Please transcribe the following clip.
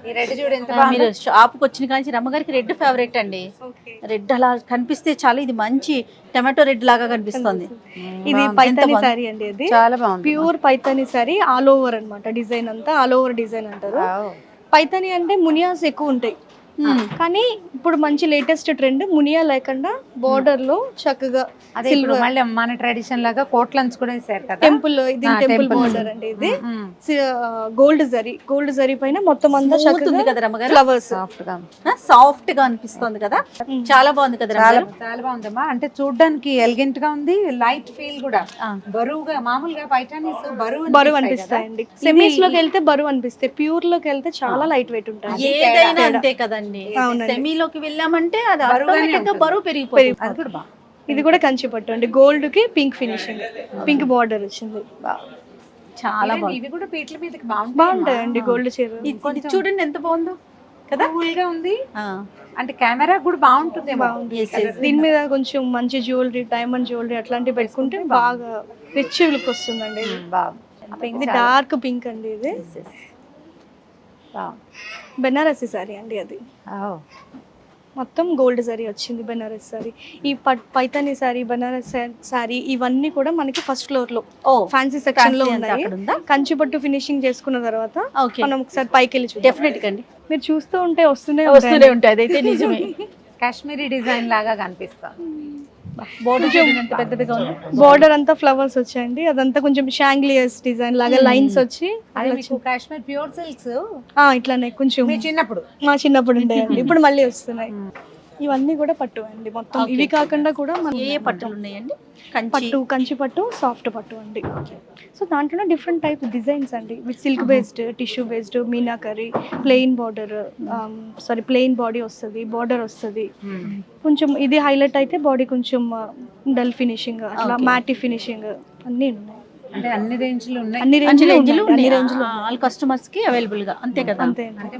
ఈ రెడ్ చూడు ఎంత మీరు షాప్కి వచ్చిన కానీ రమ్మగారికి రెడ్ ఫేవరెట్ అండి. రెడ్ అలా కనిపిస్తే చాలా, ఇది మంచి టమాటో రెడ్ లాగా కనిపిస్తుంది. ఇది పైతాని సారీ అండి, అది చాలా బాగుంది. Pure Paithani sorry, all over అన్నమాట. డిజైన్ అంతా ఆల్ ఓవర్ డిజైన్ అంటారు. పైతాని అంటే మునియాస్ ఎక్కువ ఉంటాయి, కానీ ఇప్పుడు మంచి లేటెస్ట్ ట్రెండ్ మునియా లేకుండా బోర్డర్ లో చక్కగా అదే ఇప్పుడు మళ్ళీ మన ట్రెడిషన్ లాగా కోట్లన్స్ కూడా వేసారు కదా. టెంపుల్, ఇది టెంపుల్ బోర్డర్ అండి. ఇది గోల్డ్ జరీ పైన మొత్తం అంతా చక్కగా కదా రమ్మగారు, ఫ్లవర్స్ సాఫ్ట్ గా అనిపిస్తుంది కదా. చాలా బాగుంది కదా రమ్మగారు. చాలా బాగుందమ్మా. అంటే చూడడానికి ఎలిగెంట్ గా ఉంది, లైట్ ఫీల్ కూడా. బరువుగా మామూలుగా పైటానీస్ బరువు అనిపిస్తాయండి. సెమీస్ లోకి వెళ్తే బరువు అనిపిస్తాయి, ప్యూర్ లోకి వెళ్తే చాలా లైట్ వెయిట్ ఉంటాయి. ఏదైనా అంతే కదండి. సెమీలోకి వెళ్ళామంటే అది ఆటోమేటిక్ గా బరువు పెరిగిపోతుంది. ఇది కూడా కంచి పట్టు అండి, గోల్డ్ కి పింక్ ఫినిషింగ్, పింక్ బార్డర్ వచ్చింది. చాలా బాగుంది. ఇవి కూడా పీట్ల మీదకి బాగుంటాయండి గోల్డ్ చీర. ఇది చూడండి ఎంత బాగుందో కదా, కూల్ గా ఉంది. అంటే కెమెరా కూడా బాగుంటుంది. దీని మీద కొంచెం మంచి జ్యువెలరీ, డైమండ్ జ్యువెలరీ అట్లాంటివి పెట్టుకుంటే బాగా రిచ్ లుక్ వస్తుందండి. ఇది డార్క్ పింక్ అండి, ఇది బెనారసి సారీ అండి. అది మొత్తం గోల్డ్ సారీ వచ్చింది, బెనారస్ సారీ. ఈ పైతాని సారీ, బెనారస్ సారీ ఇవన్నీ కూడా మనకి ఫస్ట్ ఫ్లోర్ లో ఫ్యాన్సీ సెక్షన్ లో ఉన్నాయి. కంచి పట్టు ఫినిషింగ్ చేసుకున్న తర్వాత మనం ఒకసారి పైకి వెళ్ళి చూద్దాం. డెఫినెట్ గా అండి, మీరు చూస్తూ ఉంటే వస్తూనే ఉంటాయి. అదైతే నిజమే. కాశ్మీరీ డిజైన్ లాగా కనిపిస్తుంది. బోర్డర్ అంతా ఫ్లవర్స్ వచ్చాయండి, అదంతా కొంచెం షాంగ్లియస్ డిజైన్ లాగా లైన్స్ వచ్చి. కాశ్మీర్ ప్యూర్ సిల్క్స్ ఇట్లానే కొంచెం చిన్నప్పుడు మా చిన్నప్పుడు ఉండేయండి, ఇప్పుడు మళ్ళీ వస్తున్నాయి. ఇవన్నీ కూడా పట్టు అండి మొత్తం. ఇవి కాకుండా కూడా ఏ పట్టులు ఉన్నాయండి? పట్టు, కంచి పట్టు, సాఫ్ట్ పట్టు అండి. సో దాంట్లో డిఫరెంట్ టైప్ డిజైన్స్ అండి, with silk based, tissue based, meenakari, plain border, plain body వస్తుంది, బార్డర్ వస్తుంది. కొంచెం ఇది హైలైట్ అయితే బాడీ కొంచెం డల్ ఫినిషింగ్, అట్లా మ్యాటి ఫినిషింగ్ అన్నీ ఉన్నాయి. అంటే అన్ని రేంజ్లు ఉన్నాయి, అన్ని రేంజ్లు ఆల్ కస్టమర్స్ కి అవైలబుల్ గా. అంతే కదా. అంతే.